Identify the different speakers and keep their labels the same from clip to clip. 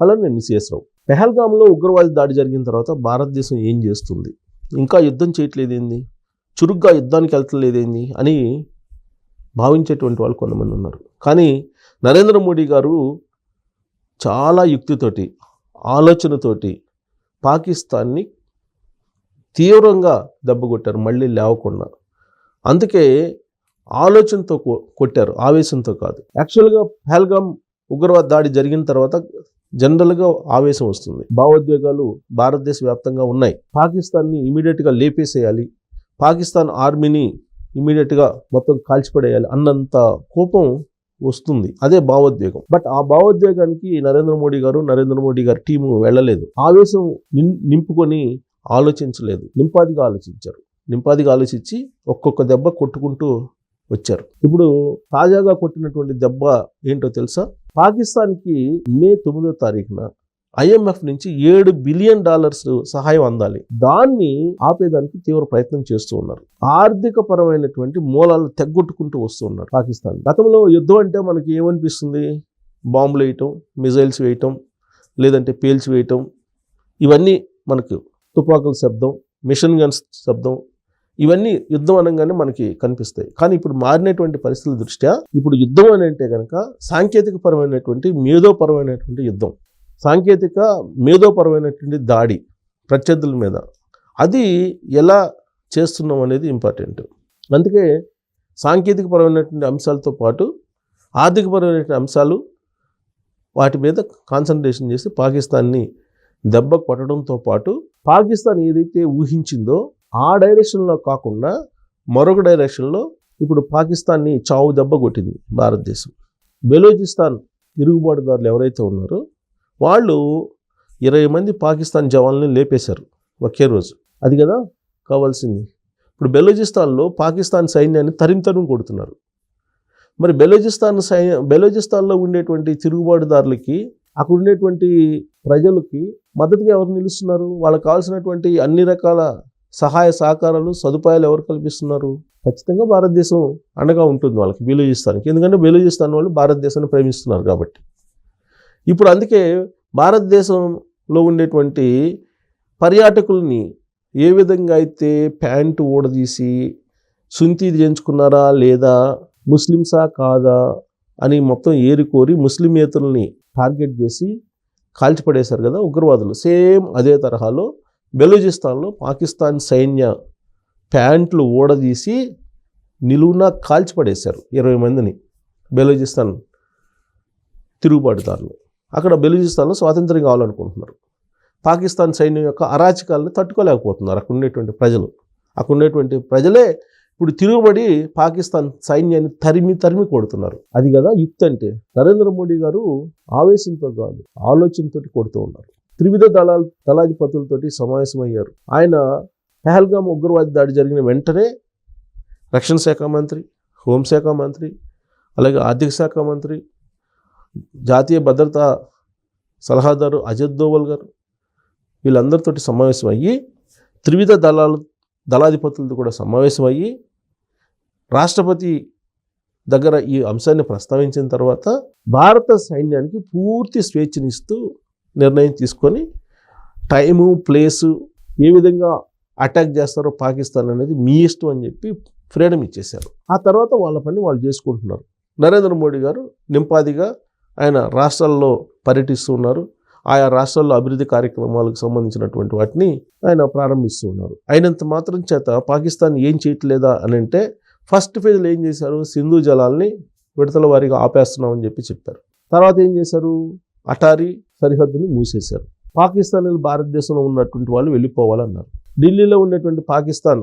Speaker 1: అలానే మిస్ఎస్ రావు. పెహల్గాంలో ఉగ్రవాది దాడి జరిగిన తర్వాత భారతదేశం ఏం చేస్తుంది, ఇంకా యుద్ధం చేయట్లేదేంది, చురుగ్గా యుద్ధానికి వెళ్తలేదేంది అని భావించేటువంటి వాళ్ళు కొంతమంది ఉన్నారు. కానీ నరేంద్ర మోడీ గారు చాలా యుక్తితోటి, ఆలోచనతోటి పాకిస్తాన్ని తీవ్రంగా దెబ్బకొట్టారు, మళ్ళీ లేవకుండా. అందుకే ఆలోచనతో కొట్టారు, ఆవేశంతో కాదు. యాక్చువల్గా పెహల్గాం ఉగ్రవాద దాడి జరిగిన తర్వాత జనరల్గా ఆవేశం వస్తుంది, భావోద్వేగాలు భారతదేశ వ్యాప్తంగా ఉన్నాయి. పాకిస్తాన్ని ఇమీడియట్గా లేపేసేయాలి, పాకిస్తాన్ ఆర్మీని ఇమీడియట్గా మొత్తం కాల్చిపడేయాలి అన్నంత కోపం వస్తుంది, అదే భావోద్వేగం. బట్ ఆ భావోద్వేగానికి నరేంద్ర మోడీ గారి టీము వెళ్ళలేదు. ఆవేశం నింపుకొని ఆలోచించలేదు, నింపాదిగా ఆలోచించి ఒక్కొక్క దెబ్బ కొట్టుకుంటూ వచ్చారు. ఇప్పుడు తాజాగా కొట్టినటువంటి దెబ్బ ఏంటో తెలుసా? పాకిస్తాన్కి మే 9వ తారీఖున IMF నుంచి $7 బిలియన్ సహాయం అందాలి, దాన్ని ఆపేదానికి తీవ్ర ప్రయత్నం చేస్తూ ఉన్నారు. ఆర్థిక పరమైనటువంటి మూలాలను తెగ్గొట్టుకుంటూ వస్తూ ఉన్నారు పాకిస్తాన్. గతంలో యుద్ధం అంటే మనకి ఏమనిపిస్తుంది? బాంబులు వేయటం, మిజైల్స్ వేయటం, లేదంటే పేల్చి వేయటం, ఇవన్నీ మనకు తుపాకుల శబ్దం, మిషన్ గన్స్ శబ్దం, ఇవన్నీ యుద్ధం అనగానే మనకి కనిపిస్తాయి. కానీ ఇప్పుడు మారినటువంటి పరిస్థితుల దృష్ట్యా ఇప్పుడు యుద్ధం అని అంటే కనుక సాంకేతికపరమైనటువంటి మేధోపరమైనటువంటి యుద్ధం, మేధోపరమైనటువంటి దాడి ప్రత్యర్థుల మీద, అది ఎలా చేస్తున్నాం అనేది ఇంపార్టెంట్. అందుకే సాంకేతికపరమైనటువంటి అంశాలతో పాటు ఆర్థికపరమైనటువంటి అంశాలు, వాటి మీద కాన్సన్ట్రేషన్ చేసి పాకిస్తాన్ని దెబ్బ కొట్టడంతో పాటు పాకిస్తాన్ ఏదైతే ఊహించిందో ఆ డైరెక్షన్లో కాకుండా మరొక డైరెక్షన్లో ఇప్పుడు పాకిస్తాన్ని చావు దెబ్బ కొట్టింది భారతదేశం. బెలూచిస్తాన్ తిరుగుబాటుదారులు ఎవరైతే ఉన్నారో వాళ్ళు 20 మంది పాకిస్తాన్ జవాన్లని లేపేశారు ఒకే రోజు. అది కదా కావాల్సింది. ఇప్పుడు బెలూచిస్తాన్లో పాకిస్తాన్ సైన్యాన్ని తరిమి కొడుతున్నారు. మరి బెలూచిస్తాన్లో ఉండేటువంటి తిరుగుబాటుదారులకి, అక్కడ ఉండేటువంటి ప్రజలకి మద్దతుగా ఎవరు నిలుస్తున్నారు? వాళ్ళకి కావాల్సినటువంటి అన్ని రకాల సహాయ సహకారాలు, సదుపాయాలు ఎవరు కల్పిస్తున్నారు? ఖచ్చితంగా భారతదేశం అండగా ఉంటుంది వాళ్ళకి, బెలూచిస్తాన్కి. ఎందుకంటే బెలూచిస్తాన్ వాళ్ళు భారతదేశాన్ని ప్రేమిస్తున్నారు కాబట్టి. ఇప్పుడు అందుకే భారతదేశంలో ఉండేటువంటి పర్యాటకుల్ని ఏ విధంగా అయితే ప్యాంటు ఊడదీసి సుంతి చేయించుకున్నారా లేదా, ముస్లిమ్సా కాదా అని మొత్తం ఏరికోరి ముస్లిమేతరుల్ని టార్గెట్ చేసి కాల్చిపడేశారు కదా ఉగ్రవాదులు. సేమ్ అదే తరహాలో బెలూచిస్తాన్లో పాకిస్తాన్ సైన్య ప్యాంట్లు ఊడదీసి నిలువున కాల్చిపడేశారు 20 మందిని బెలూచిస్తాన్ తిరుగుబాటుదారులు. అక్కడ బెలూచిస్తాన్లో స్వాతంత్రం కావాలనుకుంటున్నారు. పాకిస్తాన్ సైన్యం యొక్క అరాచకాలను తట్టుకోలేకపోతున్నారు అక్కడ ఉండేటువంటి ప్రజలు. అక్కడ ఉండేటువంటి ప్రజలే ఇప్పుడు తిరుగుబడి పాకిస్తాన్ సైన్యాన్ని తరిమి కొడుతున్నారు. అది కదా యుక్తి అంటే. నరేంద్ర మోడీ గారు ఆవేశంతో కాదు, ఆలోచనతో కొడుతూ ఉన్నారు. త్రివిధ దళాధిపతులతోటి సమావేశమయ్యారు. ఆయన పెహల్గాం ఉగ్రవాది దాడి జరిగిన వెంటనే రక్షణ శాఖ మంత్రి, హోంశాఖ మంత్రి, అలాగే ఆర్థిక శాఖ మంత్రి, జాతీయ భద్రతా సలహాదారు అజిత్ దోవల్ గారు, వీళ్ళందరితోటి సమావేశం అయ్యి, త్రివిధ దళాధిపతులతో కూడా సమావేశం అయ్యి, రాష్ట్రపతి దగ్గర ఈ అంశాన్ని ప్రస్తావించిన తర్వాత భారత సైన్యానికి పూర్తి స్వేచ్ఛనిస్తూ నిర్ణయం తీసుకొని టైము, ప్లేసు, ఏ విధంగా అటాక్ చేస్తారో పాకిస్తాన్ అనేది మీ ఇష్టం అని చెప్పి ఫ్రీడమ్ ఇచ్చేశారు. ఆ తర్వాత వాళ్ళ పని వాళ్ళు చేసుకుంటున్నారు. నరేంద్ర మోడీ గారు నింపాదిగా ఆయన రాష్ట్రాల్లో పర్యటిస్తూ ఉన్నారు. ఆయా రాష్ట్రాల్లో అభివృద్ధి కార్యక్రమాలకు సంబంధించినటువంటి వాటిని ఆయన ప్రారంభిస్తూ ఉన్నారు. అయినంత మాత్రం చేత పాకిస్తాన్ ఏం చేయట్లేదా అని అంటే, ఫస్ట్ ఫేజ్లో ఏం చేశారు? సింధు జలాల్ని విడతల వారీగా ఆపేస్తున్నామని చెప్పారు. తర్వాత ఏం చేశారు? అటారీ సరిహద్దుని మూసేశారు. పాకిస్తాన్లు భారతదేశంలో ఉన్నటువంటి వాళ్ళు వెళ్ళిపోవాలన్నారు. ఢిల్లీలో ఉన్నటువంటి పాకిస్తాన్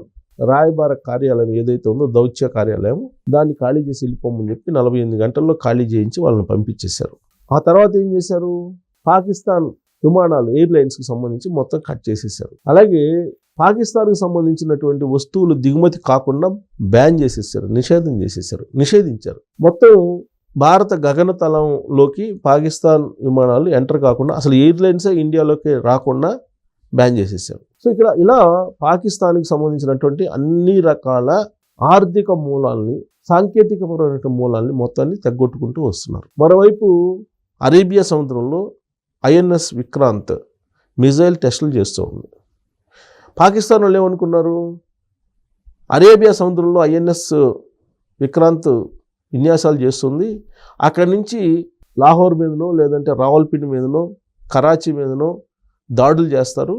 Speaker 1: రాయబార కార్యాలయం ఏదైతే ఉందో, దౌత్య కార్యాలయం, దాన్ని ఖాళీ చేసి వెళ్ళిపోమని చెప్పి 48 గంటల్లో ఖాళీ చేయించి వాళ్ళని పంపించేశారు. ఆ తర్వాత ఏం చేశారు? పాకిస్తాన్ విమానాలు, ఎయిర్లైన్స్కి సంబంధించి మొత్తం కట్ చేసేసారు. అలాగే పాకిస్తాన్కి సంబంధించినటువంటి వస్తువులు దిగుమతి కాకుండా బ్యాన్ చేసేసారు, నిషేధించారు. మొత్తం భారత గగనతలంలోకి పాకిస్తాన్ విమానాలు ఎంటర్ కాకుండా, అసలు ఎయిర్లైన్సే ఇండియాలోకి రాకుండా బ్యాన్ చేసేసారు. సో ఇక్కడ ఇలా పాకిస్తాన్కి సంబంధించినటువంటి అన్ని రకాల ఆర్థిక మూలాల్ని, సాంకేతికపరమైన మూలాల్ని మొత్తాన్ని తెగ్గొట్టుకుంటూ వస్తున్నారు. మరోవైపు అరేబియా సముద్రంలో ఐఎన్ఎస్ విక్రాంత్ మిజైల్ టెస్టులు చేస్తూ ఉంది. పాకిస్తాన్ వాళ్ళు ఏమనుకున్నారు, అరేబియా సముద్రంలో ఐఎన్ఎస్ విక్రాంత్ విన్యాసాలు చేస్తుంది, అక్కడి నుంచి లాహోర్ మీదనో లేదంటే రావల్పిండి మీదనో కరాచీ మీదనో దాడులు చేస్తారు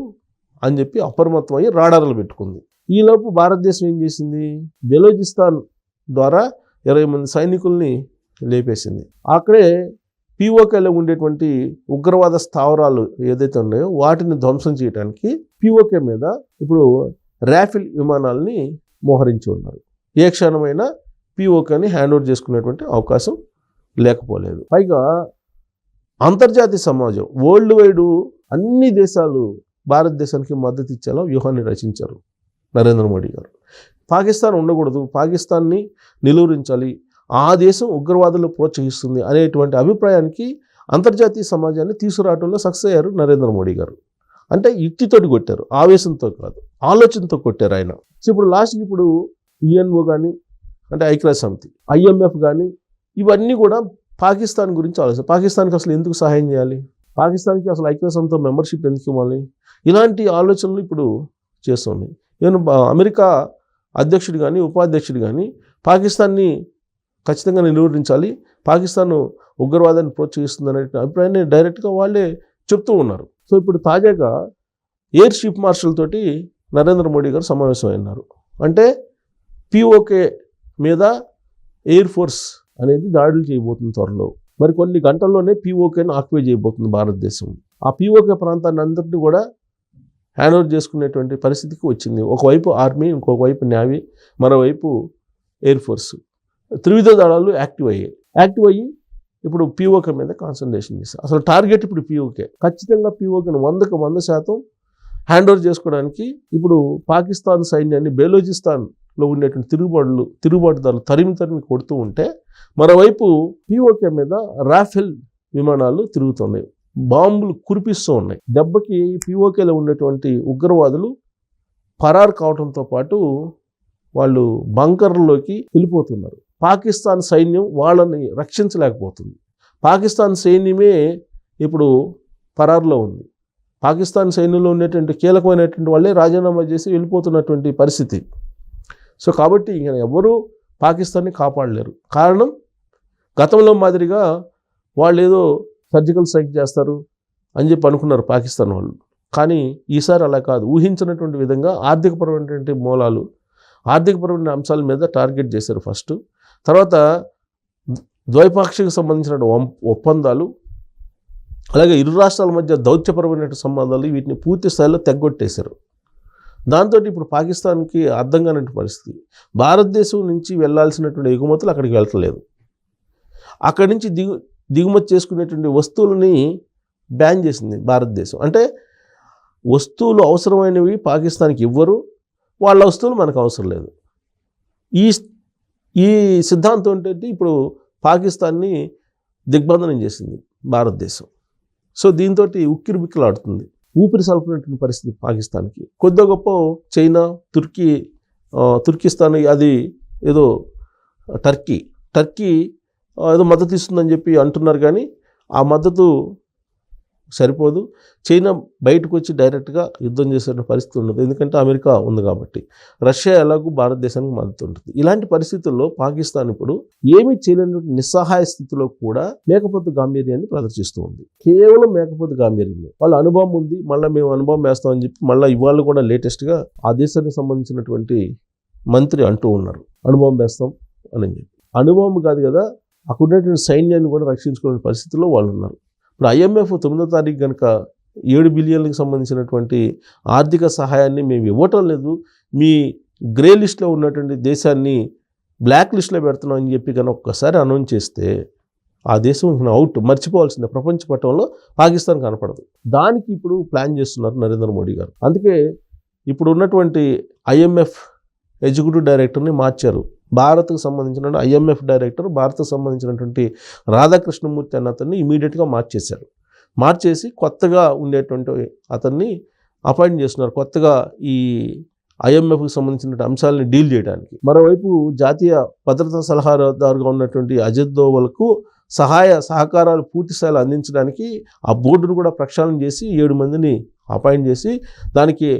Speaker 1: అని చెప్పి అప్రమత్తమయ్యి రాడార్లు పెట్టుకుంది. ఈలోపు భారతదేశం ఏం చేసింది, బెలోచిస్తాన్ ద్వారా 20 మంది సైనికుల్ని లేపేసింది. అక్కడే పిఓకేలో ఉండేటువంటి ఉగ్రవాద స్థావరాలు ఏదైతే ఉన్నాయో వాటిని ధ్వంసం చేయడానికి పిఓకే మీద ఇప్పుడు రాఫెల్ విమానాలని మోహరించి ఉన్నారు. ఏ క్షణమైనా పిఓకేని హ్యాండ్ ఓవర్ చేసుకునేటువంటి అవకాశం లేకపోలేదు. పైగా అంతర్జాతీయ సమాజం వరల్డ్ వైడ్ అన్ని దేశాలు భారతదేశానికి మద్దతు ఇచ్చేలా వ్యూహాన్ని రచించారు నరేంద్ర మోడీ గారు. పాకిస్తాన్ ఉండకూడదు, పాకిస్తాన్ని నిలువరించాలి, ఆ దేశం ఉగ్రవాదులు ప్రోత్సహిస్తుంది అనేటువంటి అభిప్రాయానికి అంతర్జాతీయ సమాజాన్ని తీసుకురావడంలో సక్సెస్ అయ్యారు నరేంద్ర మోడీ గారు. అంటే యుక్తితోటి కొట్టారు, ఆవేశంతో కాదు, ఆలోచనతో కొట్టారు ఆయన. సో ఇప్పుడు లాస్ట్కి ఇప్పుడు యుఎన్ఓ కానీ అంటే ఐక్యరాజ్య సమితి, ఐఎంఎఫ్ కానీ ఇవన్నీ కూడా పాకిస్తాన్ గురించి ఆలోచన. పాకిస్తాన్కి అసలు ఎందుకు సహాయం చేయాలి, పాకిస్తాన్కి అసలు ఐక్యరాజ్య సమితితో మెంబర్షిప్ ఎందుకు ఇవ్వాలి, ఇలాంటి ఆలోచనలు ఇప్పుడు చేస్తుంది. నేను అమెరికా అధ్యక్షుడు కానీ ఉపాధ్యక్షుడు కానీ పాకిస్తాన్ని ఖచ్చితంగా నిలువరించాలి, పాకిస్తాన్ ఉగ్రవాదాన్ని ప్రోత్సహిస్తుంది అనే అభిప్రాయాన్ని డైరెక్ట్గా వాళ్ళే చెప్తూ ఉన్నారు. సో ఇప్పుడు తాజాగా ఎయిర్ చీఫ్ మార్షల్ తోటి నరేంద్ర మోడీ గారు సమావేశం అయినారు. అంటే పిఓకే మీద ఎయిర్ ఫోర్స్ అనేది దాడులు చేయబోతుంది త్వరలో. మరి కొన్ని గంటల్లోనే పిఓకేను ఆక్యుపై చేయబోతుంది భారతదేశం. ఆ పిఓకే ప్రాంతాన్ని అందరినీ కూడా హ్యాండ్ ఓవర్ చేసుకునేటువంటి పరిస్థితికి వచ్చింది. ఒకవైపు ఆర్మీ, ఇంకొక వైపు నేవీ, మరోవైపు ఎయిర్ ఫోర్స్, త్రివిధ దళాలు యాక్టివ్ అయ్యి ఇప్పుడు పిఓకే మీద కాన్సన్ట్రేషన్ చేస్తారు. అసలు టార్గెట్ ఇప్పుడు పిఓకే. ఖచ్చితంగా పిఓకేను 100% హ్యాండ్ ఓవర్ చేసుకోవడానికి ఇప్పుడు పాకిస్తాన్ సైన్యాన్ని బెలోచిస్తాన్లో ఉండేటువంటి తిరుగుబాటుదారులు తరిమి కొడుతూ ఉంటే, మరోవైపు పిఓకే మీద రాఫెల్ విమానాలు తిరుగుతున్నాయి, బాంబులు కురిపిస్తూ ఉన్నాయి. దెబ్బకి పిఓకేలో ఉండేటువంటి ఉగ్రవాదులు పరారు కావడంతో పాటు వాళ్ళు బంకర్లోకి వెళ్ళిపోతున్నారు. పాకిస్తాన్ సైన్యం వాళ్ళని రక్షించలేకపోతుంది. పాకిస్తాన్ సైన్యమే ఇప్పుడు పరారులో ఉంది. పాకిస్తాన్ సైన్యంలో ఉండేటువంటి కీలకమైనటువంటి వాళ్ళే రాజీనామా చేసి వెళ్ళిపోతున్నటువంటి పరిస్థితి. సో కాబట్టి ఇంకా ఎవరూ పాకిస్తాన్ని కాపాడలేరు. కారణం, గతంలో మాదిరిగా వాళ్ళు ఏదో సర్జికల్ స్ట్రైక్ చేస్తారు అని చెప్పి అనుకున్నారు పాకిస్తాన్ వాళ్ళు. కానీ ఈసారి అలా కాదు. ఊహించినటువంటి విధంగా ఆర్థికపరమైనటువంటి మూలాలు, ఆర్థికపరమైన అంశాల మీద టార్గెట్ చేశారు ఫస్ట్. తర్వాత ద్వైపాక్షిక సంబంధించిన ఒప్పందాలు, అలాగే ఇరు రాష్ట్రాల మధ్య దౌత్యపరమైన సంబంధాలు, వీటిని పూర్తి స్థాయిలో తెగ్గొట్టేశారు. దాంతో ఇప్పుడు పాకిస్తాన్కి అర్థం కానటువంటి పరిస్థితి. భారతదేశం నుంచి వెళ్ళాల్సినటువంటి ఎగుమతులు అక్కడికి వెళ్ళట్లేదు. అక్కడి నుంచి దిగుమతి చేసుకునేటువంటి వస్తువులని బ్యాన్ చేసింది భారతదేశం. అంటే వస్తువులు అవసరమైనవి పాకిస్తాన్కి ఇవ్వరు, వాళ్ళ వస్తువులు మనకు అవసరం లేదు. ఈ సిద్ధాంతం ఏంటంటే ఇప్పుడు పాకిస్తాన్ని దిగ్బంధనం చేసింది భారతదేశం. సో దీంతో ఉక్కిరిబిక్కిలాడుతుంది, ఊపిరి సల్పునటువంటి పరిస్థితి పాకిస్తాన్కి. కొద్ది గొప్ప చైనా, తుర్కిస్తాన్, అది ఏదో టర్కీ ఏదో మద్దతు ఇస్తుందని చెప్పి అంటున్నారు. కానీ ఆ మద్దతు సరిపోదు. చైనా బయటకు వచ్చి డైరెక్ట్గా యుద్ధం చేసే పరిస్థితి ఉండదు, ఎందుకంటే అమెరికా ఉంది కాబట్టి. రష్యా ఎలాగూ భారతదేశానికి మద్దతు ఉంటుంది. ఇలాంటి పరిస్థితుల్లో పాకిస్తాన్ ఇప్పుడు ఏమీ చేయలేని నిస్సహాయ స్థితిలో కూడా మేకపోతు గాంభీర్యాన్ని ప్రదర్శిస్తూ ఉంది. కేవలం మేకపోతు గాంభీర్యమే. వాళ్ళ అనుభవం ఉంది, మళ్ళీ మేము అనుభవం వేస్తామని చెప్పి మళ్ళీ ఇవాళ కూడా లేటెస్ట్గా ఆ దేశానికి సంబంధించినటువంటి మంత్రి అంటూ ఉన్నారు, అనుభవం వేస్తాం అని చెప్పి. అనుభవం కాదు కదా, అక్కడ ఉన్నటువంటి సైన్యాన్ని కూడా రక్షించుకునే పరిస్థితుల్లో వాళ్ళు ఉన్నారు. ఇప్పుడు ఐఎంఎఫ్ 9వ తారీఖు కనుక 7 బిలియన్లకు సంబంధించినటువంటి ఆర్థిక సహాయాన్ని మేము ఇవ్వటం లేదు, మీ గ్రే లిస్ట్లో ఉన్నటువంటి దేశాన్ని బ్లాక్ లిస్ట్లో పెడుతున్నాం అని చెప్పి కనుక ఒక్కసారి అనౌన్స్ చేస్తే ఆ దేశం అవుట్, మర్చిపోవాల్సిందే. ప్రపంచ పటంలో పాకిస్తాన్ కనపడదు. దానికి ఇప్పుడు ప్లాన్ చేస్తున్నారు నరేంద్ర మోడీ గారు. అందుకే ఇప్పుడు ఉన్నటువంటి ఐఎంఎఫ్ ఎగ్జిక్యూటివ్ డైరెక్టర్ని మార్చారు. భారత్కు సంబంధించిన ఐఎంఎఫ్ డైరెక్టర్, భారత్కు సంబంధించినటువంటి రాధాకృష్ణమూర్తి అన్న అతన్ని ఇమీడియట్గా మార్చేసి కొత్తగా ఉండేటువంటి అతన్ని అపాయింట్ చేస్తున్నారు, కొత్తగా ఈ ఐఎంఎఫ్కి సంబంధించిన అంశాలని డీల్ చేయడానికి. మరోవైపు జాతీయ భద్రతా సలహాదారుగా ఉన్నటువంటి అజిత్ దోవల్కు సహాయ సహకారాలు పూర్తి స్థాయిలో అందించడానికి ఆ బోర్డును కూడా ప్రక్షాళన చేసి 7 మందిని అపాయింట్ చేసి దానికి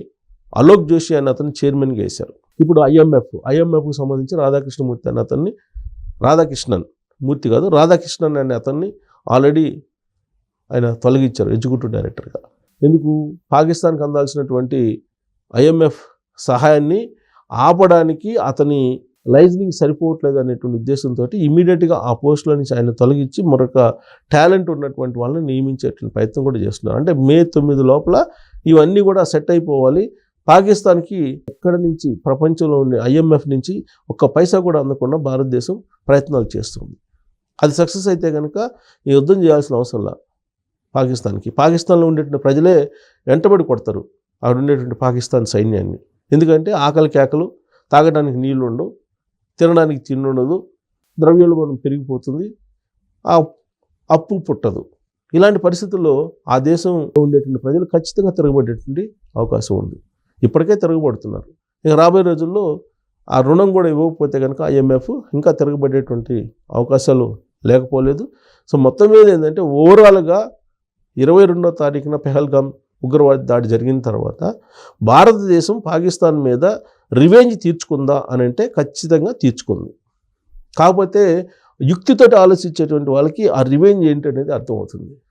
Speaker 1: అలోక్ జోషి అనే అతన్ని చైర్మన్గా వేశారు. ఇప్పుడు ఐఎంఎఫ్కు సంబంధించి రాధాకృష్ణమూర్తి అనే అతన్ని రాధాకృష్ణన్ అనే అతన్ని ఆల్రెడీ ఆయన తొలగించారు ఎగ్జిక్యూటివ్ డైరెక్టర్గా. ఎందుకు? పాకిస్తాన్కి అందాల్సినటువంటి ఐఎంఎఫ్ సహాయాన్ని ఆపడానికి అతని లైజనింగ్ సరిపోవట్లేదు అనేటువంటి ఉద్దేశంతో ఇమీడియట్గా ఆ పోస్టుల నుంచి ఆయన తొలగించి మరొక టాలెంట్ ఉన్నటువంటి వాళ్ళని నియమించేటువంటి ప్రయత్నం కూడా చేస్తున్నారు. అంటే మే 9 లోపల ఇవన్నీ కూడా సెట్ అయిపోవాలి. పాకిస్తాన్కి ఎక్కడ నుంచి ప్రపంచంలో ఉండే ఐఎంఎఫ్ నుంచి ఒక్క పైసా కూడా అందకుండా భారతదేశం ప్రయత్నాలు చేస్తుంది. అది సక్సెస్ అయితే కనుక ఈ యుద్ధం చేయాల్సిన అవసరం లేదు పాకిస్తాన్లో ఉండేటువంటి ప్రజలే వెంటబడి కొడతారు అక్కడ ఉండేటువంటి పాకిస్తాన్ సైన్యాన్ని. ఎందుకంటే ఆకలి కేకలు, తాగడానికి నీళ్లు ఉండవు, తినడానికి తిండి ఉండదు, ద్రవ్యోల్బణం పెరిగిపోతుంది, ఆ అప్పు పుట్టదు. ఇలాంటి పరిస్థితుల్లో ఆ దేశంలో ఉండేటువంటి ప్రజలు ఖచ్చితంగా తిరగబడేటువంటి అవకాశం ఉంది. ఇప్పటికే తిరగబడుతున్నారు. ఇక రాబోయే రోజుల్లో ఆ రుణం కూడా ఇవ్వకపోతే కనుక ఐఎంఎఫ్ ఇంకా తిరగబడేటువంటి అవకాశాలు లేకపోలేదు. సో మొత్తం మీద ఏంటంటే ఓవరాల్గా 22వ తారీఖున పెహల్గాం ఉగ్రవాద దాడి జరిగిన తర్వాత భారతదేశం పాకిస్తాన్ మీద రివెంజ్ తీర్చుకుందా అని అంటే ఖచ్చితంగా తీర్చుకుంది. కాకపోతే యుక్తితోటి ఆలోచించేటువంటి వాళ్ళకి ఆ రివెంజ్ ఏంటి అనేది అర్థమవుతుంది.